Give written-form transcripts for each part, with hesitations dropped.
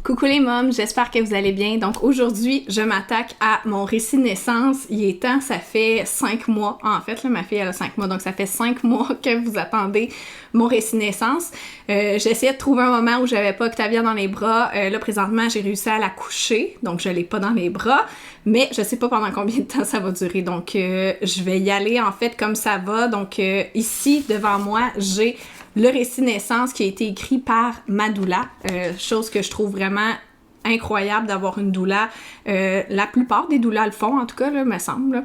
Coucou les mômes, j'espère que vous allez bien. Donc aujourd'hui, je m'attaque à mon récit de naissance. Il est temps, ça fait 5 mois. En fait, là, ma fille elle a 5 mois, donc ça fait 5 mois que vous attendez mon récit de naissance. J'essayais de trouver un moment où j'avais pas Octavia dans les bras. Là, présentement, j'ai réussi à la coucher, donc je l'ai pas dans les bras. Mais je sais pas pendant combien de temps ça va durer. Donc je vais y aller en fait comme ça va. Donc ici, devant moi, j'ai le récit de naissance qui a été écrit par ma doula, chose que je trouve vraiment incroyable d'avoir une doula. La plupart des doulas le font, en tout cas, là, me semble.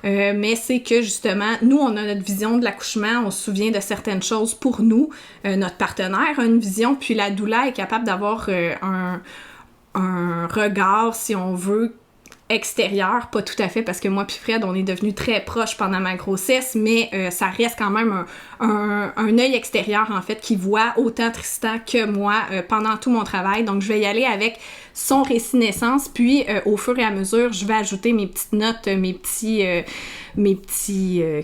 Mais c'est que, justement, nous, on a notre vision de l'accouchement, on se souvient de certaines choses pour nous. Notre partenaire a une vision, puis la doula est capable d'avoir un regard, si on veut, extérieur, pas tout à fait, parce que moi puis Fred, on est devenus très proches pendant ma grossesse, mais ça reste quand même un œil extérieur, en fait, qui voit autant Tristan que moi pendant tout mon travail. Donc, je vais y aller avec son récit naissance, puis au fur et à mesure, je vais ajouter mes petites notes, mes petits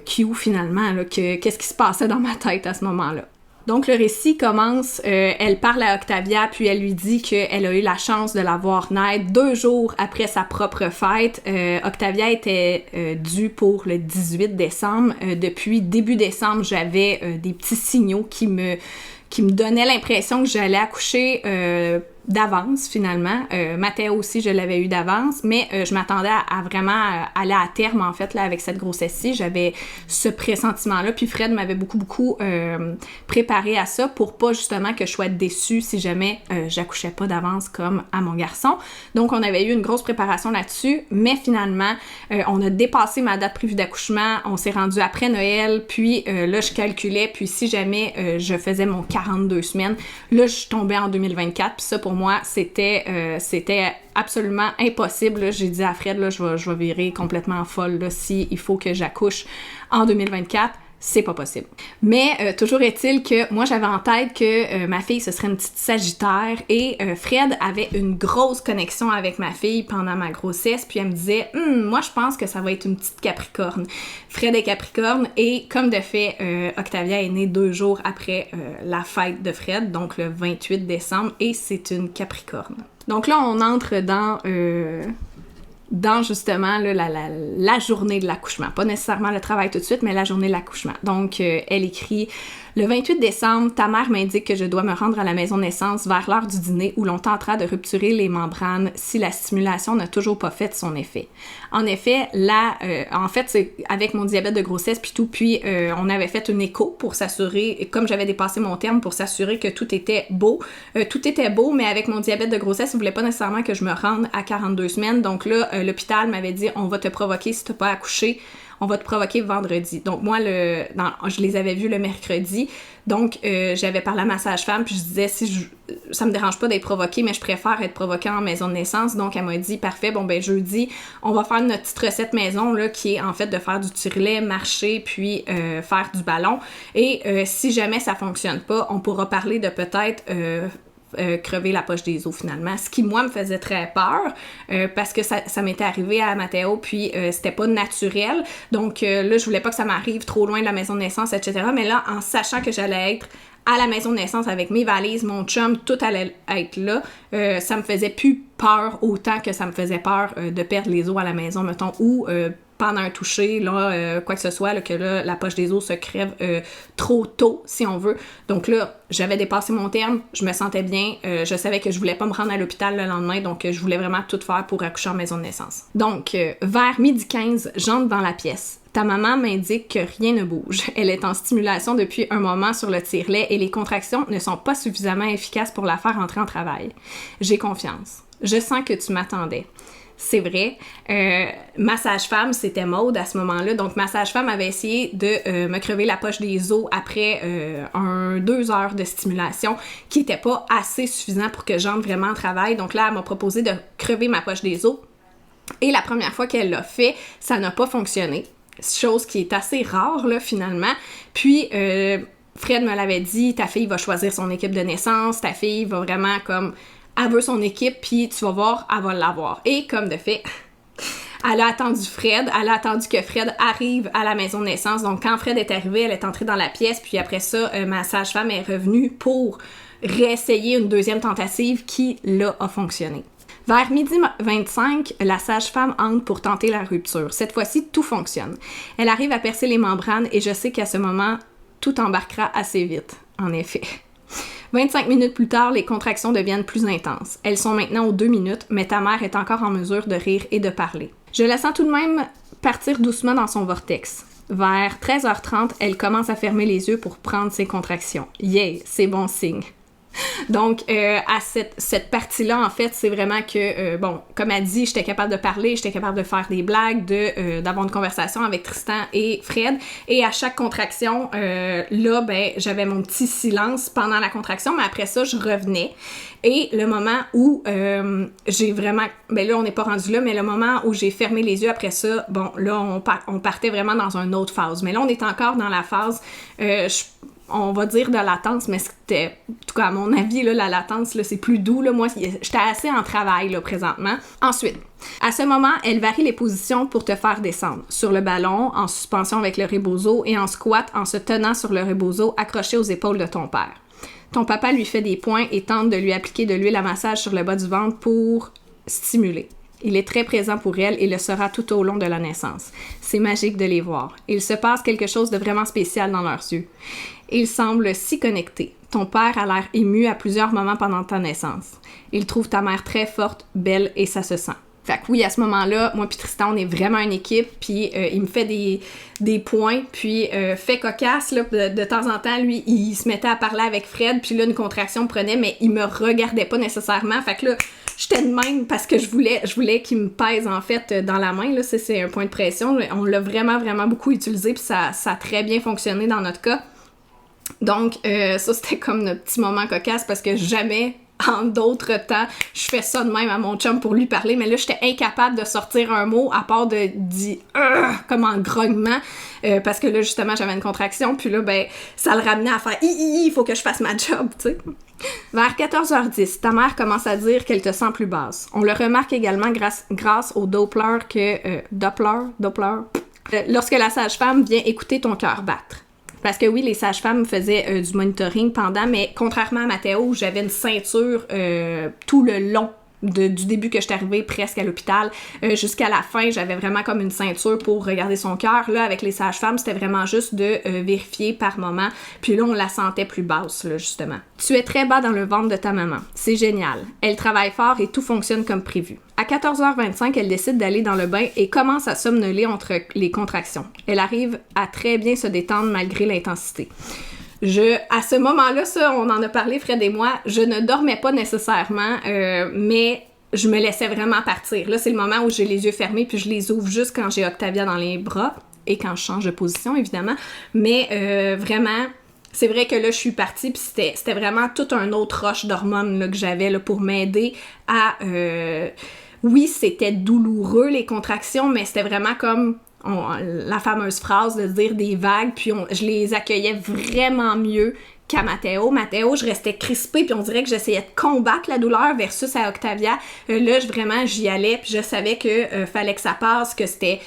cues, finalement, là, qu'est-ce qui se passait dans ma tête à ce moment-là. Donc, le récit commence, elle parle à Octavia, puis elle lui dit qu'elle a eu la chance de la voir naître 2 jours après sa propre fête. Octavia était due pour le 18 décembre. Depuis début décembre, j'avais des petits signaux qui me donnaient l'impression que j'allais accoucher d'avance, finalement. Mathéo aussi, je l'avais eu d'avance, mais je m'attendais à vraiment aller à terme, en fait, là, avec cette grossesse-ci. J'avais ce pressentiment-là, puis Fred m'avait beaucoup préparé à ça pour pas, justement, que je sois déçue si jamais j'accouchais pas d'avance comme à mon garçon. Donc, on avait eu une grosse préparation là-dessus, mais finalement, on a dépassé ma date prévue d'accouchement, on s'est rendu après Noël, puis là, je calculais, puis si jamais je faisais mon 42 semaines, là, je tombais en 2024, puis ça, pour moi, c'était absolument impossible. Là. J'ai dit à Fred, là, je vais virer complètement folle là, si il faut que j'accouche en 2024. C'est pas possible. Mais toujours est-il que moi, j'avais en tête que ma fille, ce serait une petite Sagittaire et Fred avait une grosse connexion avec ma fille pendant ma grossesse, puis elle me disait « moi, je pense que ça va être une petite Capricorne. » Fred est Capricorne et comme de fait, Octavia est née 2 jours après la fête de Fred, donc le 28 décembre, et c'est une Capricorne. Donc là, on entre dans justement là, la journée de l'accouchement. Pas nécessairement le travail tout de suite, mais la journée de l'accouchement. Donc, elle écrit « Le 28 décembre, ta mère m'indique que je dois me rendre à la maison de naissance vers l'heure du dîner où l'on tentera de rupturer les membranes si la stimulation n'a toujours pas fait son effet. » En effet, là, en fait, c'est avec mon diabète de grossesse puis tout, puis on avait fait une écho pour s'assurer, comme j'avais dépassé mon terme, pour s'assurer que tout était beau. Tout était beau, mais avec mon diabète de grossesse, ils voulaient pas nécessairement que je me rende à 42 semaines. Donc là, l'hôpital m'avait dit « On va te provoquer si t'as pas accouché. On va te provoquer vendredi. » Donc moi, je les avais vus le mercredi. Donc j'avais parlé à ma sage-femme, puis je disais ça me dérange pas d'être provoquée, mais je préfère être provoquée en maison de naissance. Donc elle m'a dit parfait, bon ben jeudi, on va faire notre petite recette maison là, qui est en fait de faire du tire-lait, marcher, puis faire du ballon. Et si jamais ça fonctionne pas, on pourra parler de peut-être crever la poche des os finalement, ce qui moi me faisait très peur parce que ça m'était arrivé à Mathéo puis c'était pas naturel, donc là je voulais pas que ça m'arrive trop loin de la maison de naissance, etc. Mais là, en sachant que j'allais être à la maison de naissance avec mes valises, mon chum, tout allait être là, ça me faisait plus peur autant que ça me faisait peur de perdre les os à la maison, mettons, ou pendant un toucher, là, quoi que ce soit, là, que là, la poche des os se crève trop tôt, si on veut. Donc là, j'avais dépassé mon terme, je me sentais bien, je savais que je voulais pas me rendre à l'hôpital le lendemain, donc je voulais vraiment tout faire pour accoucher en maison de naissance. Donc, vers 12h15, j'entre dans la pièce. Ta maman m'indique que rien ne bouge. Elle est en stimulation depuis un moment sur le tire-lait et les contractions ne sont pas suffisamment efficaces pour la faire entrer en travail. J'ai confiance. Je sens que tu m'attendais. C'est vrai. Ma sage-femme, c'était Maude à ce moment-là. Donc, ma sage-femme avait essayé de me crever la poche des os après 2 heures de stimulation qui n'était pas assez suffisant pour que j'entre vraiment en travail. Donc là, elle m'a proposé de crever ma poche des os. Et la première fois qu'elle l'a fait, ça n'a pas fonctionné. Chose qui est assez rare, là, finalement. Puis, Fred me l'avait dit, ta fille va choisir son équipe de naissance, ta fille va vraiment comme... Elle veut son équipe, puis tu vas voir, elle va l'avoir. Et comme de fait, elle a attendu Fred, elle a attendu que Fred arrive à la maison de naissance. Donc, quand Fred est arrivé, elle est entrée dans la pièce, puis après ça, ma sage-femme est revenue pour réessayer une deuxième tentative qui, là, a fonctionné. Vers 12h25, la sage-femme entre pour tenter la rupture. Cette fois-ci, tout fonctionne. Elle arrive à percer les membranes et je sais qu'à ce moment, tout embarquera assez vite. En effet. 25 minutes plus tard, les contractions deviennent plus intenses. Elles sont maintenant aux 2 minutes, mais ta mère est encore en mesure de rire et de parler. Je la sens tout de même partir doucement dans son vortex. Vers 13h30, elle commence à fermer les yeux pour prendre ses contractions. Yeah, c'est bon signe. Donc, à cette partie-là, en fait, c'est vraiment que, bon, comme elle dit, j'étais capable de parler, j'étais capable de faire des blagues, d'avoir une conversation avec Tristan et Fred. Et à chaque contraction, là, ben, j'avais mon petit silence pendant la contraction, mais après ça, je revenais. Et le moment où j'ai vraiment... Ben là, on n'est pas rendu là, mais le moment où j'ai fermé les yeux après ça, bon, là, on partait vraiment dans une autre phase. Mais là, on est encore dans la phase... on va dire de latence, mais c'était, en tout cas à mon avis, là, la latence, là, c'est plus doux. Là. Moi, j'étais assez en travail là, présentement. Ensuite, à ce moment, elle varie les positions pour te faire descendre. Sur le ballon, en suspension avec le rebozo et en squat en se tenant sur le rebozo accroché aux épaules de ton père. Ton papa lui fait des points et tente de lui appliquer de l'huile à massage sur le bas du ventre pour stimuler. Il est très présent pour elle et le sera tout au long de la naissance. C'est magique de les voir. Il se passe quelque chose de vraiment spécial dans leurs yeux. Ils semblent si connectés. Ton père a l'air ému à plusieurs moments pendant ta naissance. Il trouve ta mère très forte, belle et ça se sent. Fait que oui, à ce moment-là, moi puis Tristan, on est vraiment une équipe, puis il me fait des points, puis fait cocasse, là, de temps en temps, lui, il se mettait à parler avec Fred, puis là, une contraction prenait, mais il me regardait pas nécessairement, fait que là, j'étais de même parce que je voulais qu'il me pèse, en fait, dans la main, là, c'est un point de pression, on l'a vraiment, vraiment beaucoup utilisé, puis ça a très bien fonctionné dans notre cas. Donc, ça, c'était comme notre petit moment cocasse, parce que jamais... En d'autres temps, je fais ça de même à mon chum pour lui parler, mais là, j'étais incapable de sortir un mot à part de dire comme en grognement, parce que là, justement, j'avais une contraction, puis là, ben, ça le ramenait à faire il faut que je fasse ma job, tu sais. Vers 14h10, ta mère commence à dire qu'elle te sent plus basse. On le remarque également grâce au Doppler lorsque la sage-femme vient écouter ton cœur battre. Parce que oui, les sages-femmes faisaient du monitoring pendant, mais contrairement à Mathéo, où j'avais une ceinture tout le long du début que j'étais arrivée presque à l'hôpital jusqu'à la fin, j'avais vraiment comme une ceinture pour regarder son cœur. Là, avec les sages-femmes, c'était vraiment juste de vérifier par moment. Puis là, on la sentait plus basse, là, justement. Tu es très bas dans le ventre de ta maman. C'est génial. Elle travaille fort et tout fonctionne comme prévu. À 14h25, elle décide d'aller dans le bain et commence à somnoler entre les contractions. Elle arrive à très bien se détendre malgré l'intensité. À ce moment-là, ça, on en a parlé, Fred et moi, je ne dormais pas nécessairement, mais je me laissais vraiment partir. Là, c'est le moment où j'ai les yeux fermés, puis je les ouvre juste quand j'ai Octavia dans les bras, et quand je change de position, évidemment. Mais vraiment, c'est vrai que là, je suis partie, puis c'était vraiment tout un autre rush d'hormones là, que j'avais là, pour m'aider à... Oui, c'était douloureux, les contractions, mais c'était vraiment comme... la fameuse phrase de dire des vagues, puis je les accueillais vraiment mieux qu'à Mathéo. Mathéo, je restais crispée, puis on dirait que j'essayais de combattre la douleur versus à Octavia. Là, vraiment, j'y allais, puis je savais que fallait que ça passe, que c'était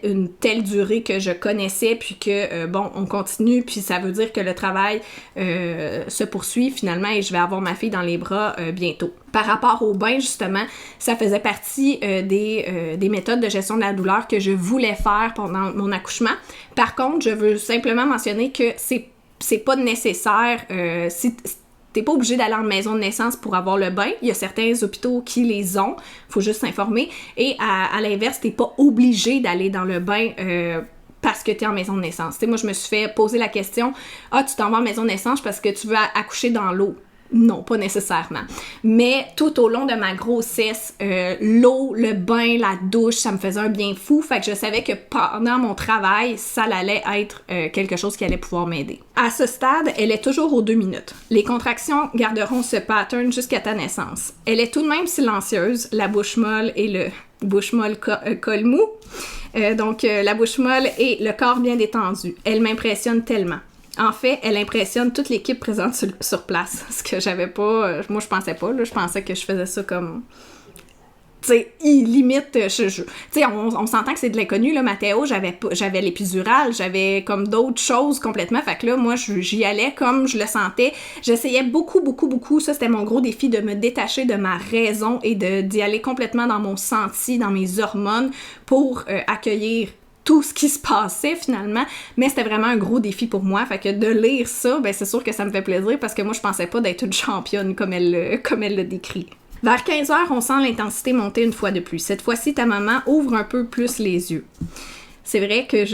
une telle durée que je connaissais, puis que, bon, on continue, puis ça veut dire que le travail se poursuit finalement, et je vais avoir ma fille dans les bras bientôt. Par rapport au bain, justement, ça faisait partie des méthodes de gestion de la douleur que je voulais faire pendant mon accouchement. Par contre, je veux simplement mentionner que c'est pas nécessaire, t'es pas obligé d'aller en maison de naissance pour avoir le bain. Il y a certains hôpitaux qui les ont. Faut juste s'informer. Et à l'inverse, t'es pas obligé d'aller dans le bain parce que t'es en maison de naissance. T'sais, moi, je me suis fait poser la question, tu t'en vas en maison de naissance parce que tu veux accoucher dans l'eau. Non, pas nécessairement. Mais tout au long de ma grossesse, l'eau, le bain, la douche, ça me faisait un bien fou. Fait que je savais que pendant mon travail, ça allait être quelque chose qui allait pouvoir m'aider. À ce stade, elle est toujours aux 2 minutes. Les contractions garderont ce pattern jusqu'à ta naissance. Elle est tout de même silencieuse, la bouche molle et le bouche molle col mou. Donc, la bouche molle et le corps bien détendu. Elle m'impressionne tellement. En fait, elle impressionne toute l'équipe présente sur place, ce que j'avais pas... moi, je pensais pas, là, je pensais que je faisais ça comme tu sais, limite, tu sais, on s'entend que c'est de l'inconnu, là, Mathéo, j'avais l'épidurale, j'avais comme d'autres choses complètement, fait que là, moi, j'y allais comme je le sentais, j'essayais beaucoup, ça, c'était mon gros défi, de me détacher de ma raison et d'y aller complètement dans mon senti, dans mes hormones, pour accueillir tout ce qui se passait finalement, mais c'était vraiment un gros défi pour moi, fait que de lire ça, ben c'est sûr que ça me fait plaisir, parce que moi, je pensais pas d'être une championne comme elle le décrit. Vers 15h, on sent l'intensité monter une fois de plus. Cette fois-ci, ta maman ouvre un peu plus les yeux. C'est vrai que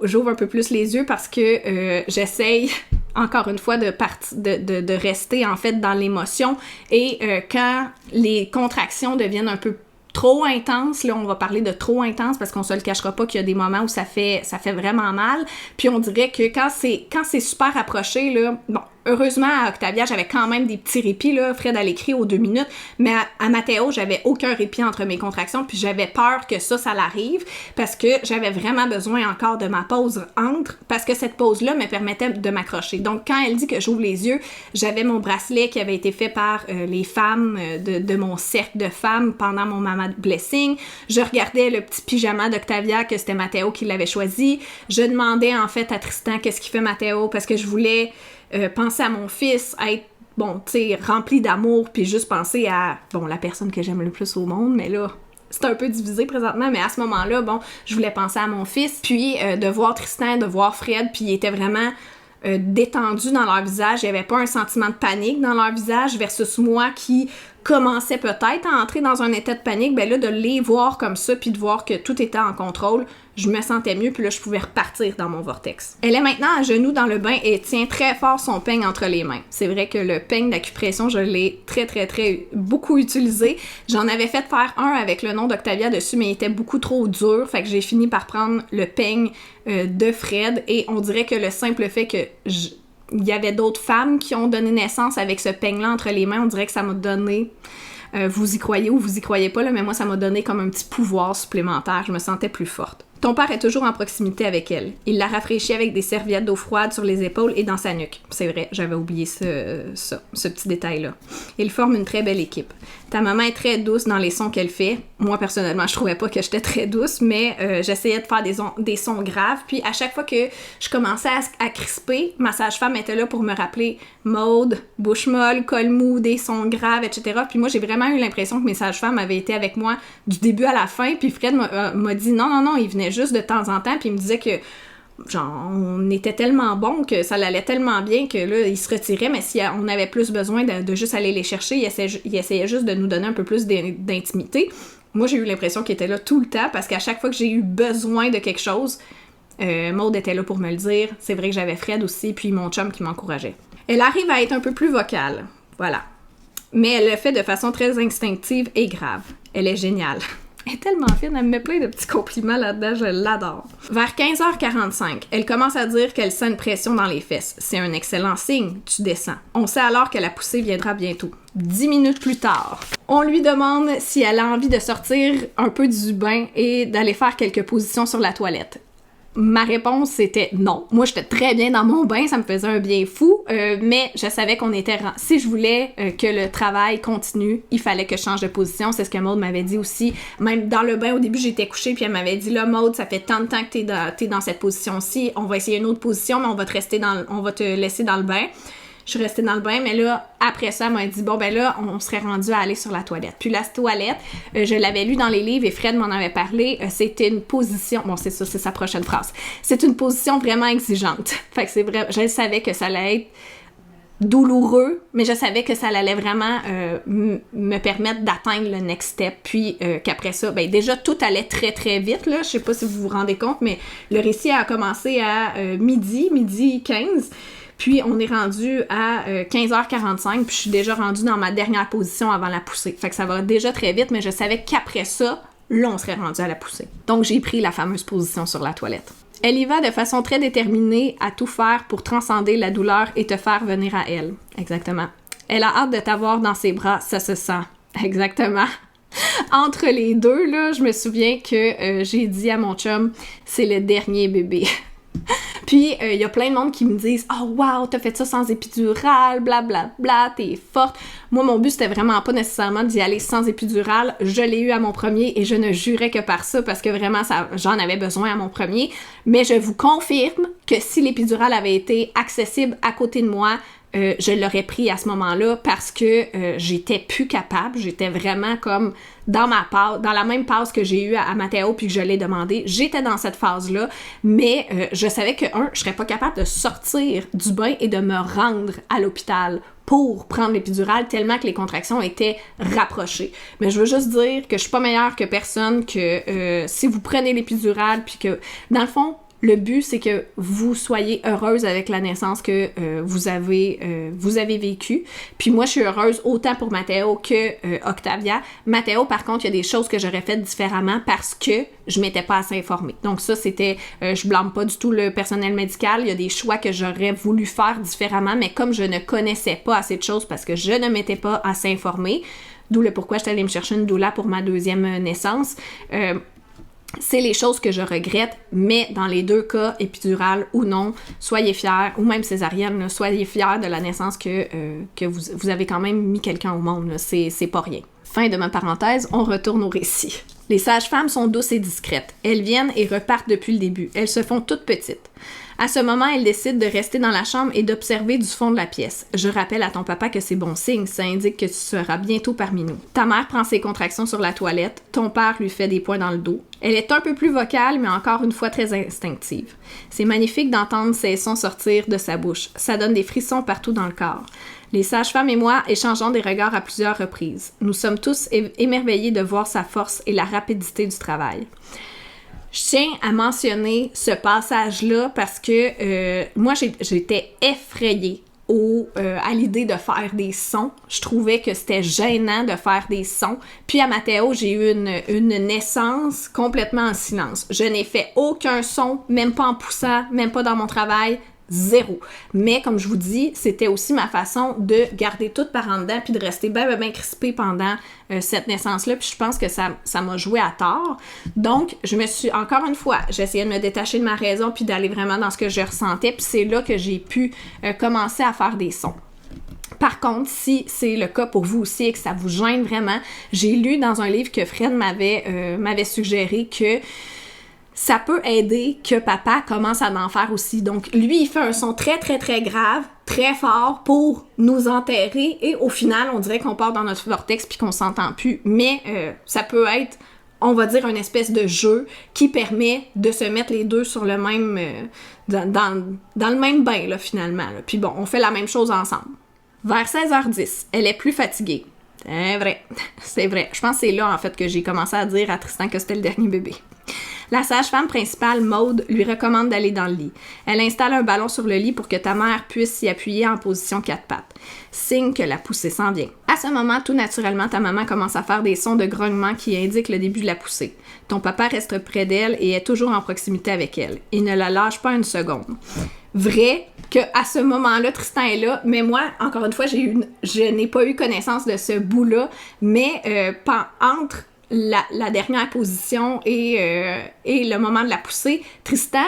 j'ouvre un peu plus les yeux parce que j'essaye, encore une fois, de rester en fait dans l'émotion. Et quand les contractions deviennent un peu trop intense, là on va parler de trop intense parce qu'on se le cachera pas qu'il y a des moments où ça fait vraiment mal, puis on dirait que quand c'est super approché, là, bon, heureusement à Octavia j'avais quand même des petits répits, là, Fred à l'écrit aux 2 minutes, mais à Mathéo j'avais aucun répit entre mes contractions, puis j'avais peur que ça l'arrive, parce que j'avais vraiment besoin encore de ma pause entre, parce que cette pause-là me permettait de m'accrocher. Donc quand elle dit que j'ouvre les yeux, j'avais mon bracelet qui avait été fait par les femmes de mon cercle de femmes pendant mon Mama Blessing. Je regardais le petit pyjama d'Octavia, que c'était Mathéo qui l'avait choisi. Je demandais en fait à Tristan qu'est-ce qu'il fait Mathéo, parce que je voulais penser à mon fils, être, bon, tu sais, rempli d'amour, puis juste penser à, bon, la personne que j'aime le plus au monde, mais là, c'est un peu divisé présentement, mais à ce moment-là, bon, je voulais penser à mon fils, puis de voir Tristan, de voir Fred, puis il était vraiment détendu dans leur visage, il n'y avait pas un sentiment de panique dans leur visage, versus moi qui commençait peut-être à entrer dans un état de panique, ben là, de les voir comme ça, puis de voir que tout était en contrôle, je me sentais mieux, puis là, je pouvais repartir dans mon vortex. Elle est maintenant à genoux dans le bain et tient très fort son peigne entre les mains. C'est vrai que le peigne d'acupression, je l'ai très beaucoup utilisé. J'en avais fait faire un avec le nom d'Octavia dessus, mais il était beaucoup trop dur, fait que j'ai fini par prendre le peigne de Fred, et on dirait que le simple fait que il y avait d'autres femmes qui ont donné naissance avec ce peigne-là entre les mains, on dirait que ça m'a donné, vous y croyez ou vous y croyez pas, là, mais moi ça m'a donné comme un petit pouvoir supplémentaire, je me sentais plus forte. Ton père est toujours en proximité avec elle. Il la rafraîchit avec des serviettes d'eau froide sur les épaules et dans sa nuque. C'est vrai, j'avais oublié ce petit détail-là. Ils forment une très belle équipe. Ta maman est très douce dans les sons qu'elle fait. Moi, personnellement, je trouvais pas que j'étais très douce, mais j'essayais de faire des sons graves. Puis à chaque fois que je commençais à crisper, ma sage-femme était là pour me rappeler Maude, bouche molle, col mou, des sons graves, etc. Puis moi, j'ai vraiment eu l'impression que mes sages-femmes avaient été avec moi du début à la fin. Puis Fred m'a dit non, il venait juste de temps en temps, puis il me disait que genre, on était tellement bon que ça allait tellement bien que là, il se retirait, mais si on avait plus besoin de juste aller les chercher, il essayait juste de nous donner un peu plus d'intimité. Moi, j'ai eu l'impression qu'il était là tout le temps, parce qu'à chaque fois que j'ai eu besoin de quelque chose, Maude était là pour me le dire. C'est vrai que j'avais Fred aussi, puis mon chum qui m'encourageait. Elle arrive à être un peu plus vocale, voilà. Mais elle le fait de façon très instinctive et grave. Elle est géniale. Elle est tellement fine, elle me met plein de petits compliments là-dedans, je l'adore. Vers 15h45, elle commence à dire qu'elle sent une pression dans les fesses. C'est un excellent signe, tu descends. On sait alors que la poussée viendra bientôt. 10 minutes plus tard, on lui demande si elle a envie de sortir un peu du bain et d'aller faire quelques positions sur la toilette. Ma réponse, c'était non. Moi, j'étais très bien dans mon bain, ça me faisait un bien fou, mais je savais qu'on était... Si je voulais que le travail continue, il fallait que je change de position. C'est ce que Maude m'avait dit aussi. Même dans le bain, au début, j'étais couchée, puis elle m'avait dit, là, Maude, ça fait tant de temps que t'es dans cette position-ci, on va essayer une autre position, mais on va te laisser dans le bain. Je suis restée dans le bain, mais là, après ça, elle m'a dit, bon, ben là, on serait rendu à aller sur la toilette. Puis la toilette, je l'avais lu dans les livres et Fred m'en avait parlé, c'était une position, bon, c'est ça, c'est sa prochaine phrase, c'est une position vraiment exigeante. Fait que c'est vrai, je savais que ça allait être douloureux, mais je savais que ça allait vraiment me permettre d'atteindre le next step, puis qu'après ça, ben déjà, tout allait très vite, là, je sais pas si vous vous rendez compte, mais le récit a commencé à midi 15, puis on est rendu à 15h45, puis je suis déjà rendue dans ma dernière position avant la poussée. Fait que ça va déjà très vite, mais je savais qu'après ça, là, on serait rendu à la poussée. Donc, j'ai pris la fameuse position sur la toilette. Elle y va de façon très déterminée à tout faire pour transcender la douleur et te faire venir à elle. Exactement. Elle a hâte de t'avoir dans ses bras, ça se sent. Exactement. Entre les deux, là, je me souviens que j'ai dit à mon chum, c'est le dernier bébé. Puis, il y a plein de monde qui me disent « Oh wow, t'as fait ça sans épidural, blablabla, t'es forte. » Moi, mon but, c'était vraiment pas nécessairement d'y aller sans épidural. Je l'ai eu à mon premier et je ne jurais que par ça parce que vraiment, j'en avais besoin à mon premier. Mais je vous confirme que si l'épidural avait été accessible à côté de moi, je l'aurais pris à ce moment-là parce que j'étais plus capable. J'étais vraiment comme dans la même phase que j'ai eue à Mathéo puis que je l'ai demandé. J'étais dans cette phase-là, mais je savais que, je serais pas capable de sortir du bain et de me rendre à l'hôpital pour prendre l'épidural tellement que les contractions étaient rapprochées. Mais je veux juste dire que je suis pas meilleure que personne, que si vous prenez l'épidural puis que, dans le fond, le but, c'est que vous soyez heureuse avec la naissance que vous avez vécue. Puis moi, je suis heureuse autant pour Mathéo que Octavia. Mathéo, par contre, il y a des choses que j'aurais faites différemment parce que je m'étais pas assez informée. Donc ça, c'était... je blâme pas du tout le personnel médical. Il y a des choix que j'aurais voulu faire différemment, mais comme je ne connaissais pas assez de choses parce que je ne m'étais pas assez informée, d'où le pourquoi j'étais allée me chercher une doula pour ma deuxième naissance, c'est les choses que je regrette, mais dans les deux cas, épidural ou non, soyez fiers, ou même césarienne, là, soyez fiers de la naissance que vous avez quand même mis quelqu'un au monde, là, c'est pas rien. Fin de ma parenthèse, on retourne au récit. Les sages-femmes sont douces et discrètes. Elles viennent et repartent depuis le début. Elles se font toutes petites. À ce moment, elles décident de rester dans la chambre et d'observer du fond de la pièce. Je rappelle à ton papa que c'est bon signe, ça indique que tu seras bientôt parmi nous. Ta mère prend ses contractions sur la toilette, ton père lui fait des points dans le dos. Elle est un peu plus vocale, mais encore une fois très instinctive. C'est magnifique d'entendre ces sons sortir de sa bouche. Ça donne des frissons partout dans le corps. Les sages-femmes et moi échangeons des regards à plusieurs reprises. Nous sommes tous émerveillés de voir sa force et la rapidité du travail. Je tiens à mentionner ce passage-là parce que moi, j'étais effrayée à l'idée de faire des sons. Je trouvais que c'était gênant de faire des sons. Puis à Mathéo, j'ai eu une naissance complètement en silence. Je n'ai fait aucun son, même pas en poussant, même pas dans mon travail. Zéro. Mais comme je vous dis, c'était aussi ma façon de garder tout par en dedans puis de rester bien crispée pendant cette naissance-là. Puis je pense que ça m'a joué à tort. Donc, encore une fois, j'essayais de me détacher de ma raison puis d'aller vraiment dans ce que je ressentais. Puis c'est là que j'ai pu commencer à faire des sons. Par contre, si c'est le cas pour vous aussi et que ça vous gêne vraiment, j'ai lu dans un livre que Fred m'avait suggéré que ça peut aider que papa commence à en faire aussi. Donc, lui, il fait un son très, très, très grave, très fort pour nous enterrer et au final, on dirait qu'on part dans notre vortex puis qu'on s'entend plus. Mais ça peut être, on va dire, une espèce de jeu qui permet de se mettre les deux sur le même... dans le même bain, là, finalement. Là. Puis bon, on fait la même chose ensemble. Vers 16h10, elle est plus fatiguée. C'est vrai, c'est vrai. Je pense que c'est là, en fait, que j'ai commencé à dire à Tristan que c'était le dernier bébé. La sage-femme principale, Maude, lui recommande d'aller dans le lit. Elle installe un ballon sur le lit pour que ta mère puisse s'y appuyer en position 4 pattes. Signe que la poussée s'en vient. À ce moment, tout naturellement, ta maman commence à faire des sons de grognement qui indiquent le début de la poussée. Ton papa reste près d'elle et est toujours en proximité avec elle. Il ne la lâche pas une seconde. Vrai qu'à ce moment-là, Tristan est là, mais moi, encore une fois, je n'ai pas eu connaissance de ce bout-là, mais entre la dernière position et le moment de la poussée, Tristan,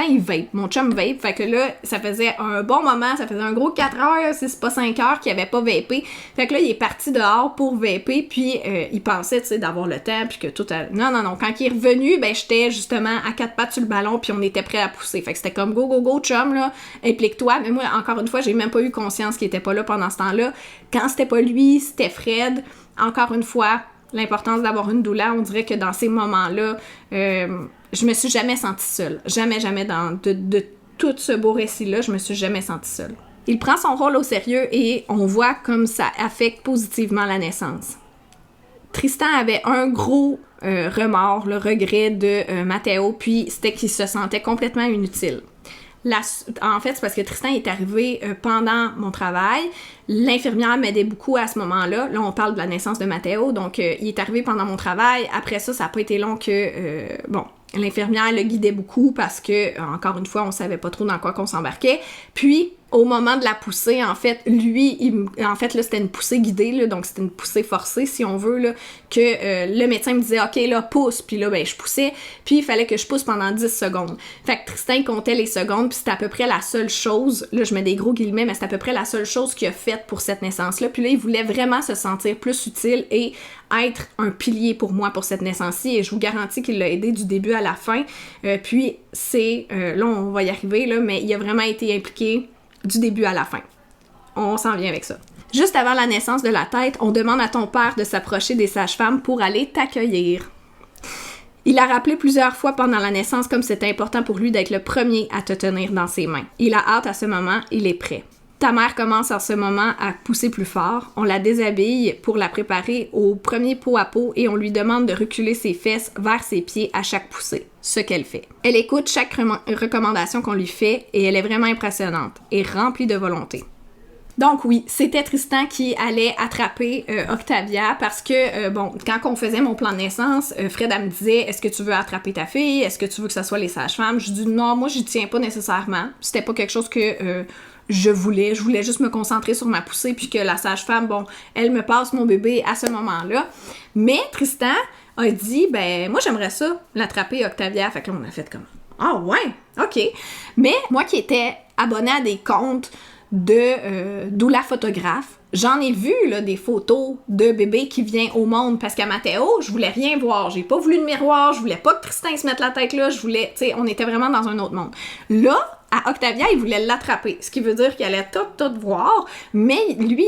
il vape. Mon chum vape. Fait que là, ça faisait un bon moment, ça faisait un gros 4 heures, si c'est pas 5 heures qu'il avait pas vapé. Fait que là, il est parti dehors pour vaper, puis il pensait, tu sais, d'avoir le temps, puis que tout a... Non. Quand il est revenu, ben j'étais justement à 4 pattes sur le ballon, puis on était prêt à pousser. Fait que c'était comme go, chum, là, implique-toi. Mais moi, encore une fois, j'ai même pas eu conscience qu'il était pas là pendant ce temps-là. Quand c'était pas lui, c'était Fred. Encore une fois, l'importance d'avoir une doula, on dirait que dans ces moments-là, je me suis jamais sentie seule. Jamais de tout ce beau récit-là, je me suis jamais sentie seule. Il prend son rôle au sérieux et on voit comme ça affecte positivement la naissance. Tristan avait un gros remords, le regret de Mathéo, puis c'était qu'il se sentait complètement inutile. En fait, c'est parce que Tristan est arrivé pendant mon travail. L'infirmière m'aidait beaucoup à ce moment-là. Là, on parle de la naissance de Mathéo. Donc, il est arrivé pendant mon travail. Après ça n'a pas été long que... l'infirmière le guidait beaucoup parce que, encore une fois, on savait pas trop dans quoi qu'on s'embarquait. Puis, au moment de la poussée, en fait, en fait, là, c'était une poussée guidée, là, donc c'était une poussée forcée, si on veut, là, que le médecin me disait, OK, là, pousse, puis là, ben, je poussais, puis il fallait que je pousse pendant 10 secondes. Fait que Tristan, il comptait les secondes, puis c'était à peu près la seule chose, là, je mets des gros guillemets, mais c'est à peu près la seule chose qu'il a faite pour cette naissance-là. Puis là, il voulait vraiment se sentir plus utile et être un pilier pour moi pour cette naissance-ci, et je vous garantis qu'il l'a aidé du début à la fin. Puis c'est, là, on va y arriver, là, mais il a vraiment été impliqué du début à la fin. On s'en vient avec ça. Juste avant la naissance de la tête, on demande à ton père de s'approcher des sages-femmes pour aller t'accueillir. Il a rappelé plusieurs fois pendant la naissance comme c'était important pour lui d'être le premier à te tenir dans ses mains. Il a hâte à ce moment, il est prêt. Ta mère commence en ce moment à pousser plus fort. On la déshabille pour la préparer au premier pot à pot et on lui demande de reculer ses fesses vers ses pieds à chaque poussée, ce qu'elle fait. Elle écoute chaque recommandation qu'on lui fait et elle est vraiment impressionnante et remplie de volonté. Donc oui, c'était Tristan qui allait attraper Octavia parce que, bon, quand on faisait mon plan de naissance, Fred, elle me disait « Est-ce que tu veux attraper ta fille? Est-ce que tu veux que ce soit les sages-femmes? » Je dis « Non, moi, j'y tiens pas nécessairement. C'était pas quelque chose que je voulais. Je voulais juste me concentrer sur ma poussée puis que la sage-femme, bon, elle me passe mon bébé à ce moment-là. » Mais Tristan a dit « Ben, moi, j'aimerais ça, l'attraper, Octavia. » Fait que là, on a fait comme « Ah ouais, OK. » Mais moi qui étais abonnée à des comptes de Doula photographe, j'en ai vu là, des photos de bébé qui vient au monde parce qu'à Mathéo, je voulais rien voir. J'ai pas voulu de miroir, je voulais pas que Tristan se mette la tête là, je voulais, tu sais, on était vraiment dans un autre monde. Là, à Octavia, il voulait l'attraper, ce qui veut dire qu'il allait tout voir, mais lui,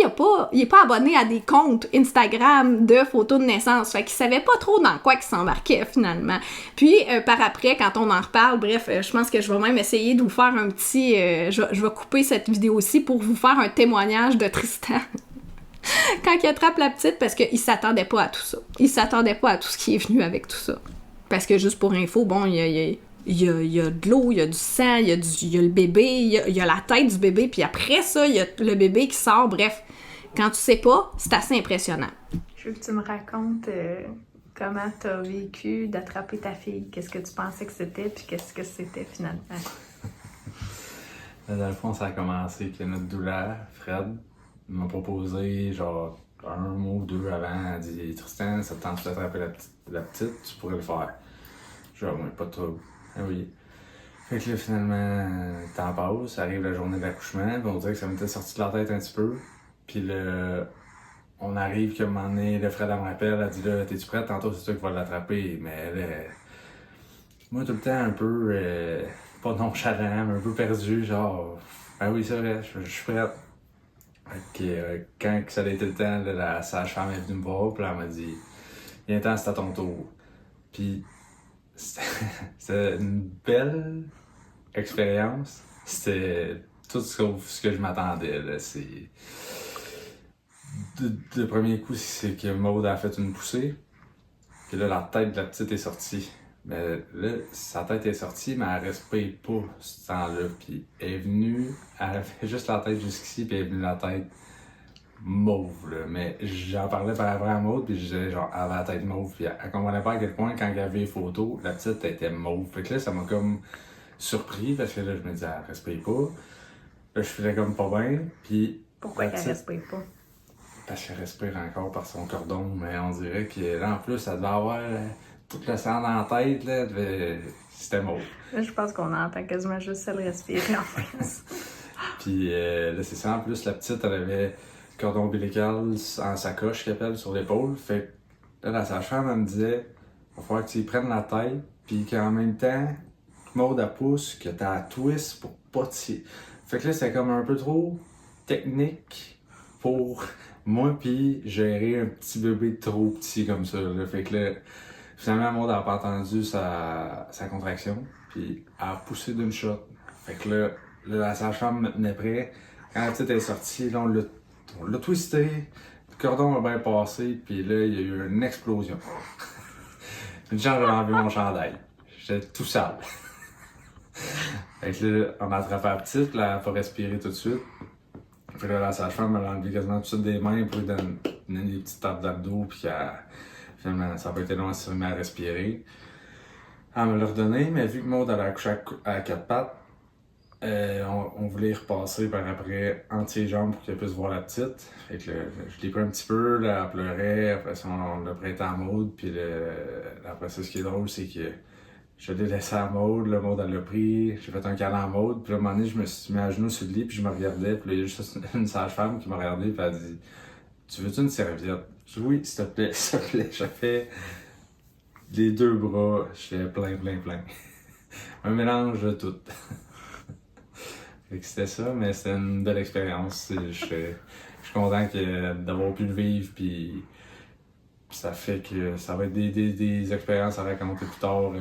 il est pas abonné à des comptes Instagram de photos de naissance, fait qu'il savait pas trop dans quoi il s'embarquait finalement. Puis, par après, quand on en reparle, bref, je pense que je vais même essayer de vous faire un petit... je vais couper cette vidéo-ci pour vous faire un témoignage de Tristan. Quand il attrape la petite, parce qu'il s'attendait pas à tout ça. Il s'attendait pas à tout ce qui est venu avec tout ça. Parce que juste pour info, bon, il y a de l'eau, il y a du sang, il y a le bébé, il y a la tête du bébé, puis après ça, il y a le bébé qui sort. Bref, quand tu sais pas, c'est assez impressionnant. Je veux que tu me racontes comment tu as vécu d'attraper ta fille. Qu'est-ce que tu pensais que c'était, puis qu'est-ce que c'était finalement? Dans le fond, ça a commencé que notre douleur, Fred, m'a proposé genre un mois ou deux avant. Elle dit Tristan, ça te tente d'attraper la petite, tu pourrais le faire. Genre, moi, pas de trouble. Ah oui. Fait que là, finalement, le temps passe, arrive la journée de l'accouchement, puis on dirait que ça m'était sorti de la tête un petit peu. Puis là, on arrive, qu'à un moment donné, le Fred, elle me rappelle, elle dit là, t'es-tu prête? Tantôt, c'est toi qui vas l'attraper. Mais là, moi, tout le temps, un peu, pas nonchalant, mais un peu perdu, genre, ah oui, c'est vrai, je suis prête. Fait que, quand ça a été le temps, là, la sage-femme est venue me voir, puis elle m'a dit, viens temps, c'est à ton tour. Puis, c'était une belle expérience. C'était tout ce que je m'attendais. Là. Le premier coup, c'est que Maud a fait une poussée. Puis là, la tête de la petite est sortie. Mais là, sa tête est sortie, mais elle respire pas ce temps-là. Puis elle est venue, elle a fait juste la tête jusqu'ici, puis elle est venue la tête mauve. Là. Mais j'en parlais par après à Maud, puis je disais genre, elle avait la tête mauve. Puis elle comprenait pas à quel point, quand il y avait les photos, la petite était mauve. Fait que là, ça m'a comme surpris, parce que là, je me disais, elle respire pas. Là, je faisais comme pas bien. Puis. Pourquoi qu'elle respire pas? Parce qu'elle respire encore par son cordon, mais on dirait que là, en plus, elle devait avoir tout le sang dans la tête, là, c'était mauve. Là, je pense qu'on entend quasiment juste celle respirer en plus. Puis là, c'est ça, en plus, la petite, elle avait le cordon ombilical en sacoche, qu'elle appelle, sur l'épaule. Fait que là, la sage-femme, elle me disait, il va falloir que tu y prennes la tête, puis qu'en même temps, Maud, elle pousse, que t'as la twist pour pas tirer. Fait que là, c'était comme un peu trop technique pour moi, puis gérer un petit bébé trop petit comme ça. Là. Fait que là, finalement, Maud n'a pas entendu sa contraction, puis elle a poussé d'une shot. Fait que là la sage-femme me tenait prêt. Quand la petite est sortie, là, on l'a twisté, le cordon a bien passé, puis là, il y a eu une explosion. Une chance, j'avais enlevé mon chandail. J'étais tout sale. Fait que là, on a attrapé la petite, là, elle n'a pas respiré tout de suite. Puis là, la sage-femme, elle a enlevé quasiment tout de suite des mains pour lui donner des petites tapes d'abdos, puis finalement, ça n'a pas été long à se remettre à respirer. Elle me l'a redonné, mais vu que Maud allait accoucher à quatre pattes, On voulait y repasser par après entre ses jambes pour qu'elle puisse voir la petite. Fait que je l'ai pris un petit peu, là, elle pleurait, après ça on l'a prêté à Maud, puis après ça ce qui est drôle c'est que je l'ai laissé à Maud, le Maud elle l'a pris, j'ai fait un câlin à Maud, puis à un moment donné je me suis mis à genoux sur le lit puis je me regardais, puis là il y a juste une sage-femme qui m'a regardé puis elle a dit « Tu veux-tu une serviette? » Je dis « Oui, s'il te plaît, s'il te plaît. » Je fais les deux bras, je fais plein. Un mélange de tout. Fait que c'était ça, mais c'était une belle expérience. Je suis content d'avoir pu le vivre, puis ça fait que ça va être des expériences à raconter plus tard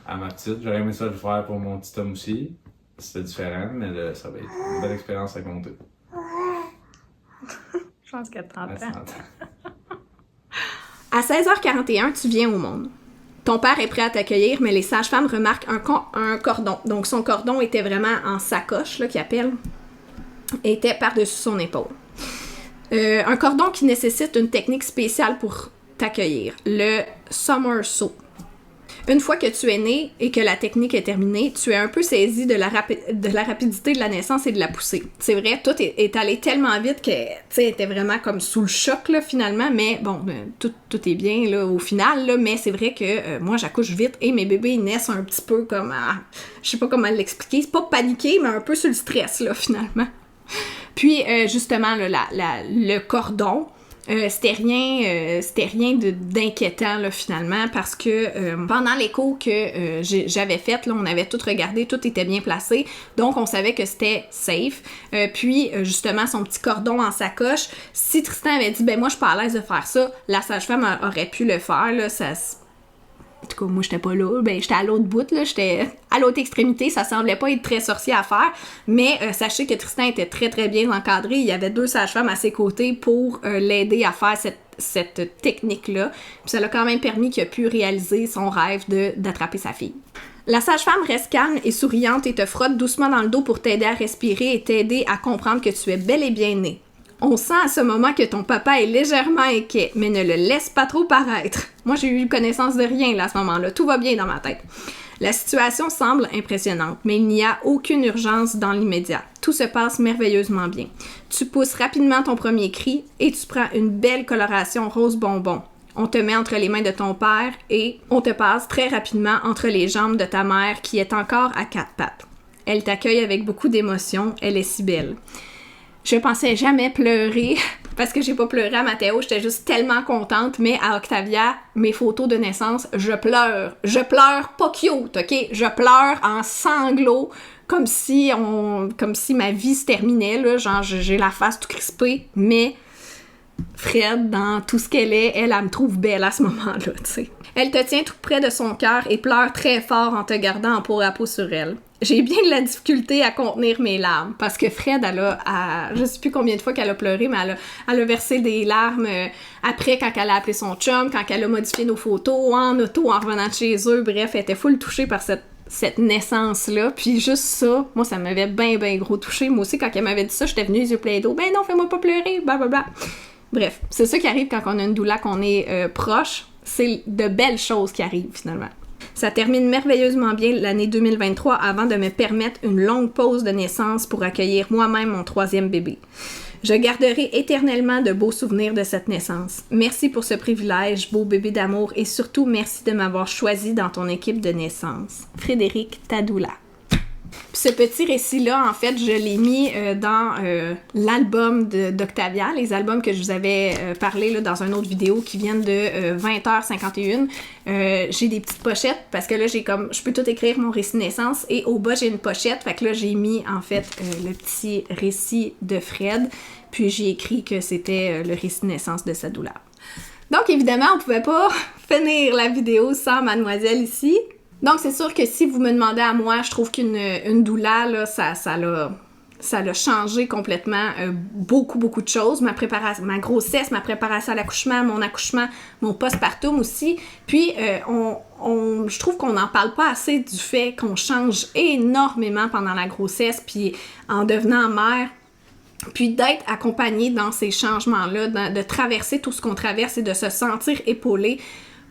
à ma petite. J'aurais aimé ça le faire pour mon petit homme aussi. C'était différent, mais là, ça va être une belle expérience à compter. Je pense qu'à 30 ans. À 16h41, tu viens au monde. Ton père est prêt à t'accueillir, mais les sages-femmes remarquent un cordon. Donc, son cordon était vraiment en sacoche, là, qu'il appelle, était par-dessus son épaule. Un cordon qui nécessite une technique spéciale pour t'accueillir, le somersault. Une fois que tu es né et que la technique est terminée, tu es un peu saisi de la rapidité de la naissance et de la poussée. C'est vrai, tout est allé tellement vite que, tu sais, était vraiment comme sous le choc, là, finalement, mais bon, tout est bien, là, au final, là, mais c'est vrai que moi, j'accouche vite et mes bébés naissent un petit peu comme, je sais pas comment l'expliquer, c'est pas paniqué, mais un peu sur le stress, là, finalement. Puis, justement, là, le cordon, c'était rien d'inquiétant là, finalement parce que pendant l'écho que j'avais fait, là, on avait tout regardé, tout était bien placé, donc on savait que c'était safe. Puis justement son petit cordon en sacoche, si Tristan avait dit ben moi je suis pas à l'aise de faire ça, la sage-femme aurait pu le faire là, ça. En tout cas, moi, j'étais pas là. Ben, j'étais à l'autre bout, là. J'étais à l'autre extrémité. Ça semblait pas être très sorcier à faire. Mais sachez que Tristan était très, très bien encadré. Il y avait 2 sages-femmes à ses côtés pour l'aider à faire cette technique-là. Puis ça l'a quand même permis qu'il a pu réaliser son rêve d'attraper sa fille. La sage-femme reste calme et souriante et te frotte doucement dans le dos pour t'aider à respirer et t'aider à comprendre que tu es bel et bien né. On sent à ce moment que ton papa est légèrement inquiet, mais ne le laisse pas trop paraître. Moi, j'ai eu connaissance de rien là, à ce moment-là. Tout va bien dans ma tête. La situation semble impressionnante, mais il n'y a aucune urgence dans l'immédiat. Tout se passe merveilleusement bien. Tu pousses rapidement ton premier cri et tu prends une belle coloration rose bonbon. On te met entre les mains de ton père et on te passe très rapidement entre les jambes de ta mère qui est encore à 4 pattes. Elle t'accueille avec beaucoup d'émotion. Elle est si belle. Je pensais jamais pleurer parce que j'ai pas pleuré à Mathéo, j'étais juste tellement contente, mais à Octavia, mes photos de naissance, je pleure pas cute, ok? Je pleure en sanglots, comme si ma vie se terminait, là, genre j'ai la face tout crispée, mais Fred, dans tout ce qu'elle est, elle me trouve belle à ce moment-là, tu sais. Elle te tient tout près de son cœur et pleure très fort en te gardant en peau à peau sur elle. J'ai bien de la difficulté à contenir mes larmes, parce que Fred, je sais plus combien de fois qu'elle a pleuré, mais elle a versé des larmes après quand elle a appelé son chum, quand elle a modifié nos photos, en auto, en revenant de chez eux, bref, elle était full touchée par cette naissance-là, puis juste ça, moi, ça m'avait bien gros touchée. Moi aussi, quand elle m'avait dit ça, j'étais venue les yeux pleins d'eau, ben non, fais-moi pas pleurer, blablabla. Bref, c'est ça qui arrive quand on a une doula, qu'on est proche, c'est de belles choses qui arrivent finalement. Ça termine merveilleusement bien l'année 2023 avant de me permettre une longue pause de naissance pour accueillir moi-même mon 3e bébé. Je garderai éternellement de beaux souvenirs de cette naissance. Merci pour ce privilège, beau bébé d'amour, et surtout merci de m'avoir choisi dans ton équipe de naissance. Frédéric, ta doula. Puis ce petit récit-là, en fait, je l'ai mis dans l'album d'Octavia, les albums que je vous avais parlé là, dans une autre vidéo qui viennent de 20h51. J'ai des petites pochettes parce que là, je peux tout écrire mon récit naissance et au bas, j'ai une pochette. Fait que là, j'ai mis en fait le petit récit de Fred, puis j'ai écrit que c'était le récit naissance de sa doula. Donc, évidemment, on pouvait pas finir la vidéo sans mademoiselle ici. Donc, c'est sûr que si vous me demandez à moi, je trouve qu'une doula, là, ça l'a changé complètement beaucoup de choses. Ma grossesse, ma préparation à l'accouchement, mon postpartum aussi. Puis, je trouve qu'on n'en parle pas assez du fait qu'on change énormément pendant la grossesse, puis en devenant mère. Puis d'être accompagnée dans ces changements-là, de traverser tout ce qu'on traverse et de se sentir épaulée.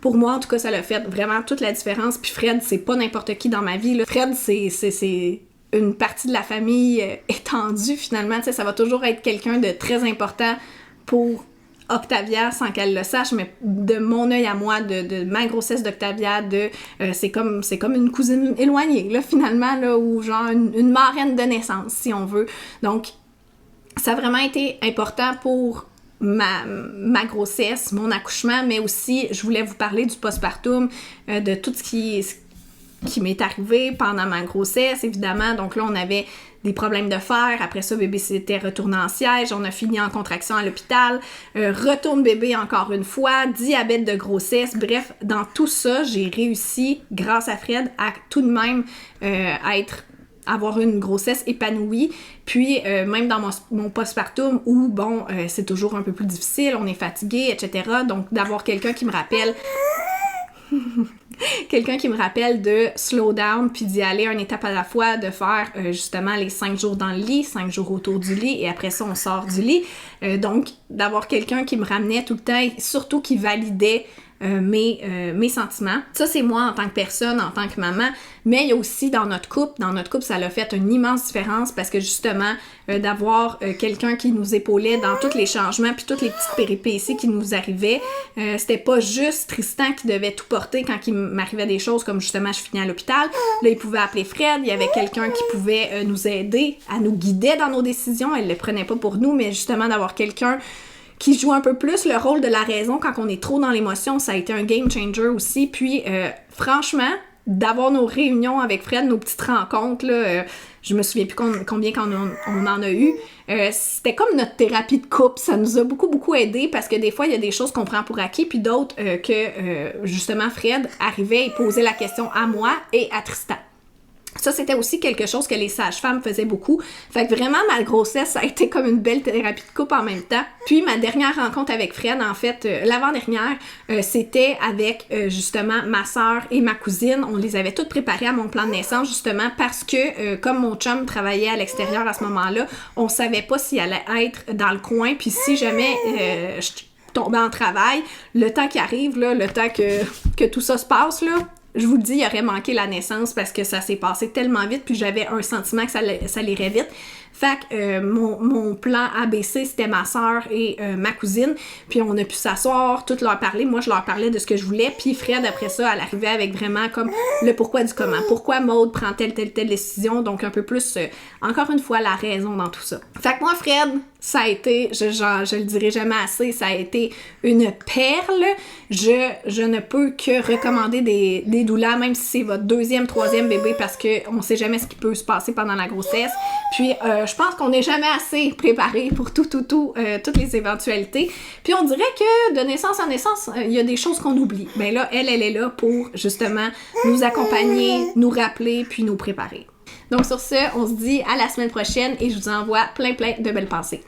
Pour moi, en tout cas, ça l'a fait vraiment toute la différence. Puis Fred, c'est pas n'importe qui dans ma vie, là. Fred, c'est une partie de la famille étendue, finalement. Tu sais, ça va toujours être quelqu'un de très important pour Octavia sans qu'elle le sache, mais de mon œil à moi, de ma grossesse d'Octavia, c'est comme une cousine éloignée, là, finalement, là, ou genre une marraine de naissance, si on veut. Donc, ça a vraiment été important pour ma grossesse, mon accouchement, mais aussi, je voulais vous parler du postpartum, de tout ce qui m'est arrivé pendant ma grossesse, évidemment. Donc là, on avait des problèmes de fer. Après ça, bébé s'était retourné en siège. On a fini en contraction à l'hôpital. Retourne bébé encore une fois. Diabète de grossesse. Bref, dans tout ça, j'ai réussi, grâce à Fred, à tout de même avoir une grossesse épanouie. Puis, même dans mon postpartum, où, bon, c'est toujours un peu plus difficile, on est fatigué, etc. Donc, d'avoir quelqu'un qui me rappelle... quelqu'un qui me rappelle de slow down puis d'y aller une étape à la fois, de faire justement les 5 jours dans le lit, 5 jours autour du lit et après ça on sort du lit. Donc d'avoir quelqu'un qui me ramenait tout le temps et surtout qui validait mes sentiments. Ça, c'est moi en tant que personne, en tant que maman, mais il y a aussi dans notre couple, ça a fait une immense différence parce que justement, d'avoir quelqu'un qui nous épaulait dans tous les changements puis toutes les petites péripéties qui nous arrivaient, c'était pas juste Tristan qui devait tout porter quand il m'arrivait des choses comme justement je finis à l'hôpital. Là, il pouvait appeler Fred, il y avait quelqu'un qui pouvait nous aider, à nous guider dans nos décisions, elle le prenait pas pour nous, mais justement d'avoir quelqu'un qui joue un peu plus le rôle de la raison quand on est trop dans l'émotion, ça a été un game changer aussi. Puis, franchement, d'avoir nos réunions avec Fred, nos petites rencontres, là, je me souviens plus combien on en a eu, c'était comme notre thérapie de couple. Ça nous a beaucoup, beaucoup aidé parce que des fois, il y a des choses qu'on prend pour acquis, puis d'autres justement, Fred arrivait et posait la question à moi et à Tristan. Ça, c'était aussi quelque chose que les sages-femmes faisaient beaucoup. Fait que vraiment, ma grossesse, ça a été comme une belle thérapie de couple en même temps. Puis, ma dernière rencontre avec Fred, en fait, l'avant-dernière, c'était avec, justement, ma sœur et ma cousine. On les avait toutes préparées à mon plan de naissance, justement, parce que, comme mon chum travaillait à l'extérieur à ce moment-là, on savait pas s'il allait être dans le coin. Puis, si jamais je tombais en travail, le temps qui arrive, là, le temps que tout ça se passe, là, je vous le dis, il aurait manqué la naissance parce que ça s'est passé tellement vite, puis j'avais un sentiment que ça l'irait vite. Fait que mon plan ABC, c'était ma sœur et ma cousine, puis on a pu s'asseoir, toutes leur parler. Moi, je leur parlais de ce que je voulais, puis Fred, après ça, elle arrivait avec vraiment comme le pourquoi du comment. Pourquoi Maude prend telle décision, donc un peu plus, encore une fois, la raison dans tout ça. Fait que moi, Fred, ça a été, je le dirai jamais assez, ça a été une perle. Je ne peux que recommander des doulas, même si c'est votre 2e, 3e bébé, parce qu'on sait jamais ce qui peut se passer pendant la grossesse. Puis, je pense qu'on n'est jamais assez préparé pour toutes les éventualités. Puis, on dirait que de naissance en naissance, il y a des choses qu'on oublie. Ben là, elle est là pour, justement, nous accompagner, nous rappeler, puis nous préparer. Donc, sur ce, on se dit à la semaine prochaine et je vous envoie plein de belles pensées.